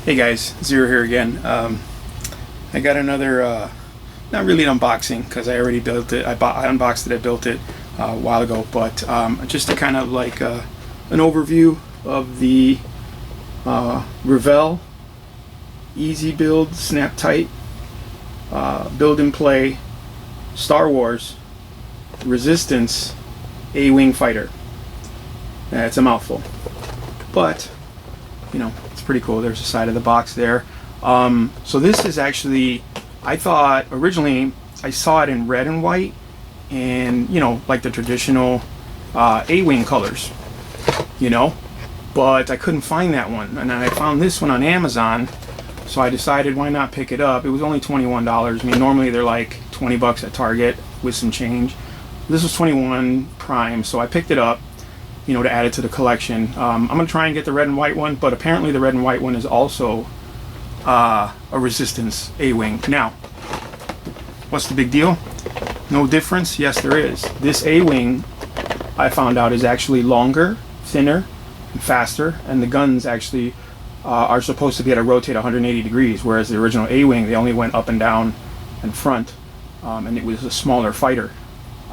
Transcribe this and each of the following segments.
Hey guys, Zero here again. I got another, not really an unboxing because I already built it. I unboxed it, I built it a while ago, but just to kind of like an overview of the Revell Easy Build Snap Tight Build and Play Star Wars Resistance A-Wing Fighter. It's a mouthful, but you know, it's pretty cool. There's the side of the box there. So this is actually, I thought originally I saw it in red and white and, you know, like the traditional A-Wing colors, you know, but I couldn't find that one. And then I found this one on Amazon, so I decided why not pick it up. It was only $21. I mean, normally they're like 20 bucks at Target with some change. This was 21 prime, so I picked it up, you know, to add it to the collection. I'm gonna try and get the red and white one, but apparently the red and white one is also a Resistance A-Wing. Now, what's the big deal? No difference? Yes, there is. This A-Wing, I found out, is actually longer, thinner, and faster, and the guns actually are supposed to be able to rotate 180 degrees, whereas the original A-Wing, they only went up and down and front, and it was a smaller fighter.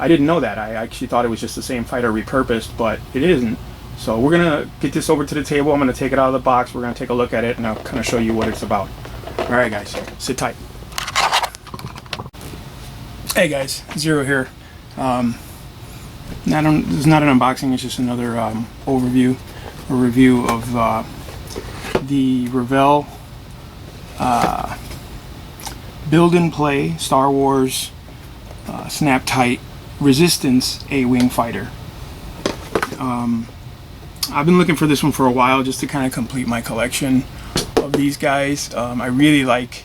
I didn't know that. I actually thought it was just the same fighter repurposed, but it isn't. So we're gonna get this over to the table. I'm gonna take it out of the box. We're gonna take a look at it, and I'll kind of show you what it's about. All right, guys, sit tight. Hey guys, Zero here. It's not an unboxing. It's just another overview, a review of the Revell Build and Play Star Wars Snap Tight Resistance A-Wing Fighter. I've been looking for this one for a while just to kind of complete my collection of these guys. I really like,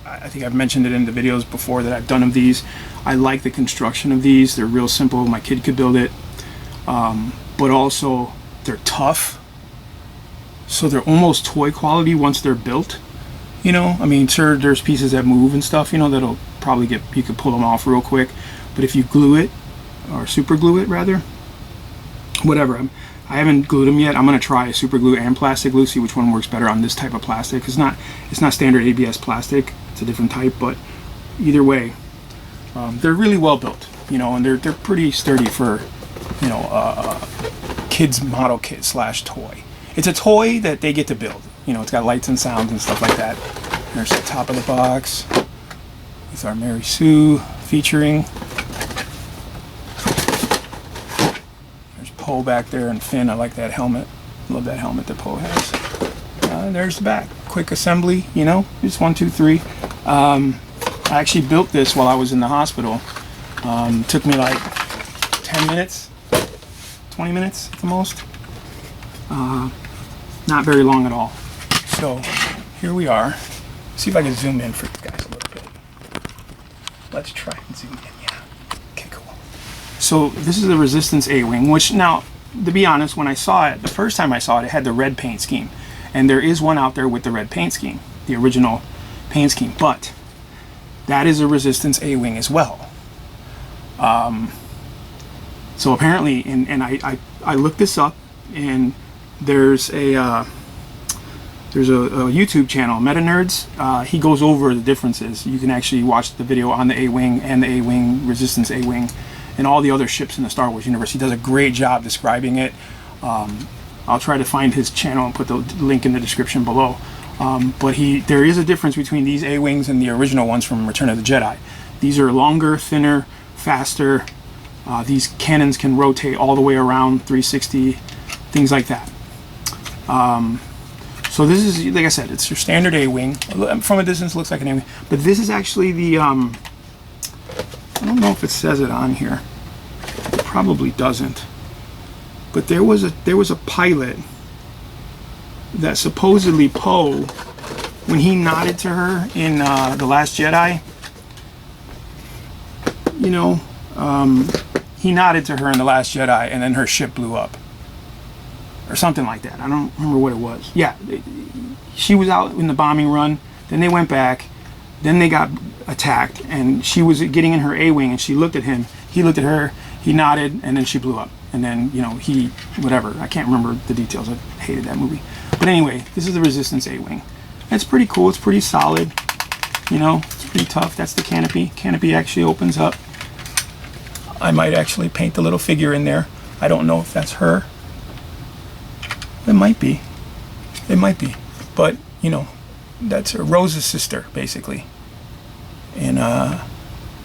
I think I've mentioned it in the videos before that I've done of these. I like the construction of these. They're real simple. My kid could build it. But also they're tough. So they're almost toy quality once they're built. You know, I mean, sure, there's pieces that move and stuff, you know, that'll probably you could pull them off real quick. But if you glue it, or super glue it rather, whatever, I haven't glued them yet. I'm gonna try a super glue and plastic glue, see which one works better on this type of plastic. It's not standard ABS plastic, it's a different type, but either way, they're really well built, you know, and they're pretty sturdy for, you know, kids model kit slash toy. It's a toy that they get to build. You know, it's got lights and sounds and stuff like that. There's the top of the box. It's our Mary Sue featuring. There's Poe back there and Finn. I like that helmet. Love that helmet that Poe has. There's the back. Quick assembly, you know, just 1, 2, 3. I actually built this while I was in the hospital. Took me like 10 minutes, 20 minutes at the most. Not very long at all. So here we are. See if I can zoom in for you guys a little bit. Let's try and zoom in. Yeah. Okay, cool. So this is the Resistance A-Wing, which now, to be honest, when I saw it, the first time I saw it, it had the red paint scheme. And there is one out there with the red paint scheme, the original paint scheme. But that is a Resistance A-Wing as well. So apparently, and I looked this up, and there's a YouTube channel, Meta Nerds. He goes over the differences. You can actually watch the video on the A-Wing and the A-Wing, Resistance A-Wing, and all the other ships in the Star Wars universe. He does a great job describing it. I'll try to find his channel and put the link in the description below. But there is a difference between these A-Wings and the original ones from Return of the Jedi. These are longer, thinner, faster. These cannons can rotate all the way around 360, things like that. So this is, like I said, it's your standard A-Wing. From a distance, it looks like an A-Wing. But this is actually the, I don't know if it says it on here. It probably doesn't. But there was a pilot that supposedly Poe, when he nodded to her in The Last Jedi, you know, he nodded to her in The Last Jedi, and then her ship blew up. Or something like that. I don't remember what it was. Yeah, she was out in the bombing run, then they went back, then they got attacked, and she was getting in her A-Wing, and she looked at him, he looked at her, he nodded, and then she blew up. And then, you know, whatever, I can't remember the details. I hated that movie. But anyway, this is the Resistance A-Wing. it's pretty cool. It's pretty solid. You know, it's pretty tough. That's the canopy. Canopy actually opens up. I might actually paint the little figure in there. I don't know if that's her. It might be. It might be. But, you know, that's her, Rose's sister, basically. And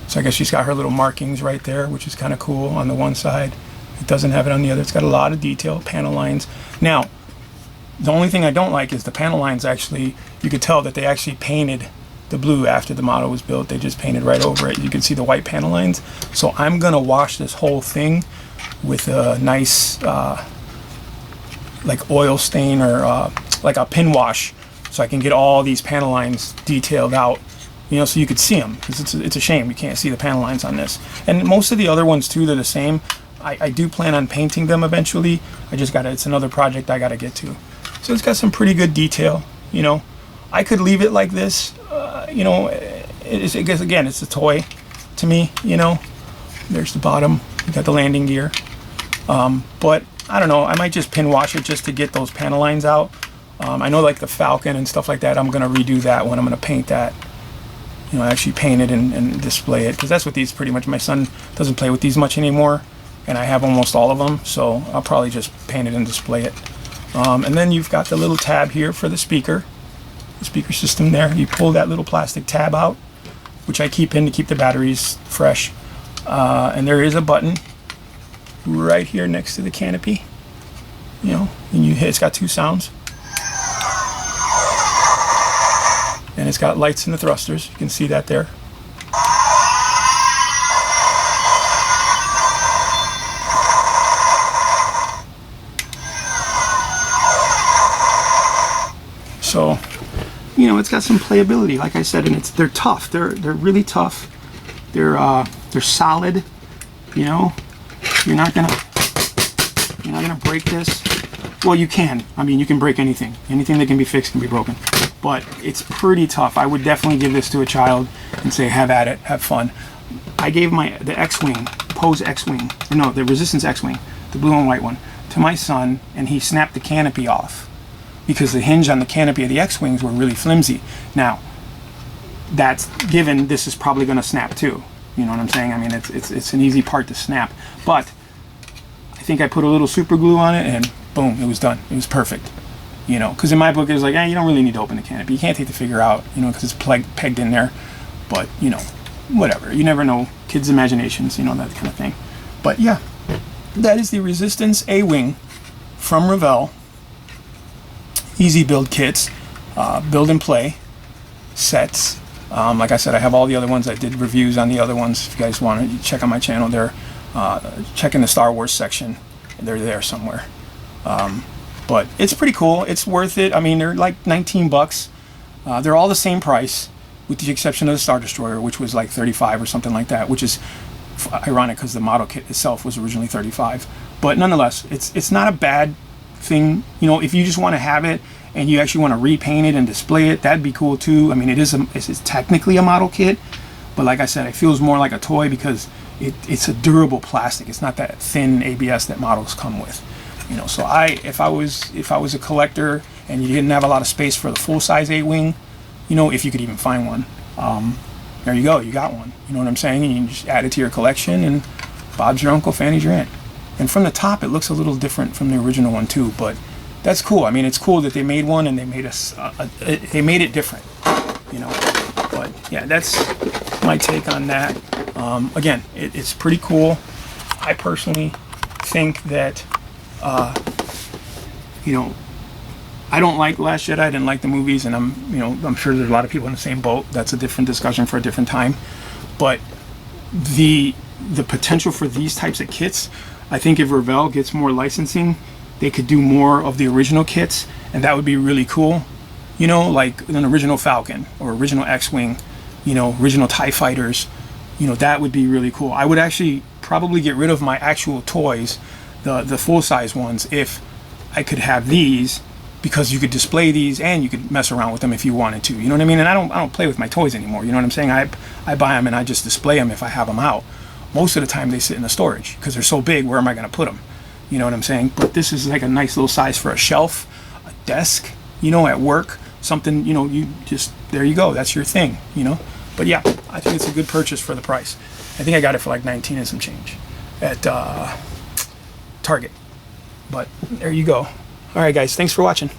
so I guess she's got her little markings right there, which is kind of cool on the one side. It doesn't have it on the other. It's got a lot of detail, panel lines. Now, the only thing I don't like is the panel lines actually, you could tell that they actually painted the blue after the model was built. They just painted right over it. You can see the white panel lines. So I'm gonna wash this whole thing with a nice like oil stain or like a pin wash, so I can get all these panel lines detailed out, you know, so you could see them, because it's a shame you can't see the panel lines on this. And most of the other ones too, they're the same. I do plan on painting them eventually. it's another project I gotta get to. So it's got some pretty good detail, you know. I could leave it like this, you know. I guess again, it's a toy to me, you know. There's the bottom. You got the landing gear. But I don't know. I might just pin wash it just to get those panel lines out. I know, like the Falcon and stuff like that, I'm gonna redo that one. I'm gonna paint that. You know, actually paint it and display it, because that's what these pretty much. My son doesn't play with these much anymore, and I have almost all of them. So I'll probably just paint it and display it. And then you've got the little tab here for the speaker system there. You pull that little plastic tab out, which I keep in to keep the batteries fresh. And there is a button right here next to the canopy. You know, and you hit. It's got 2 sounds, and it's got lights in the thrusters. You can see that there. So, you know, it's got some playability, like I said, and they're tough. They're really tough. They're solid. You know, you're not gonna break this. Well, you can. I mean, you can break anything. Anything that can be fixed can be broken. But it's pretty tough. I would definitely give this to a child and say, have at it, have fun. I gave the X-Wing, Pose X-Wing, no, the Resistance X-Wing, the blue and white one, to my son, and he snapped the canopy off, because the hinge on the canopy of the X-Wings were really flimsy. Now, that's given, this is probably going to snap too. You know what I'm saying? I mean, it's an easy part to snap. But I think I put a little super glue on it, and boom, it was done. It was perfect. You know, because in my book it was like, you don't really need to open the canopy. You can't take the figure out, you know, because it's pegged in there. But, you know, whatever. You never know. Kids' imaginations, you know, that kind of thing. But yeah, that is the Resistance A-Wing from Revell. Easy build kits, build and play sets. Like I said, I have all the other ones. I did reviews on the other ones. If you guys want to check on my channel, they're checking the Star Wars section. They're there somewhere. But it's pretty cool. It's worth it. I mean, they're like 19 bucks. They're all the same price, with the exception of the Star Destroyer, which was like 35 or something like that, which is ironic because the model kit itself was originally 35. But nonetheless, it's not a bad thing. You know, if you just want to have it and you actually want to repaint it and display it, that'd be cool too. I mean, it's technically a model kit, but like I said, it feels more like a toy because it's a durable plastic. It's not that thin ABS that models come with. You know, so if I was a collector and you didn't have a lot of space for the full size A-Wing, you know, if you could even find one, there you go, you got one. You know what I'm saying? And you can just add it to your collection, and Bob's your uncle, Fanny's your aunt. And from the top, it looks a little different from the original one too, but that's cool. I mean, it's cool that they made one and they made they made it different, you know. But yeah, that's my take on that. Again, it's pretty cool. I personally think that, you know, I don't like Last Jedi. I didn't like the movies, and I'm sure there's a lot of people in the same boat. That's a different discussion for a different time. But the potential for these types of kits, I think if Revell gets more licensing, they could do more of the original kits, and that would be really cool. You know, like an original Falcon or original X-Wing, you know, original TIE Fighters. You know, that would be really cool. I would actually probably get rid of my actual toys, the full-size ones, if I could have these, because you could display these and you could mess around with them if you wanted to. You know what I mean? And I don't play with my toys anymore. You know what I'm saying? I buy them and I just display them if I have them out. Most of the time they sit in the storage because they're so big. Where am I going to put them? You know what I'm saying? But this is like a nice little size for a shelf, a desk, you know, at work. something, you know, you just, there you go, that's your thing, you know. But yeah, I think it's a good purchase for the price. I think I got it for like 19 and some change at Target. But there you go. All right, guys, thanks for watching.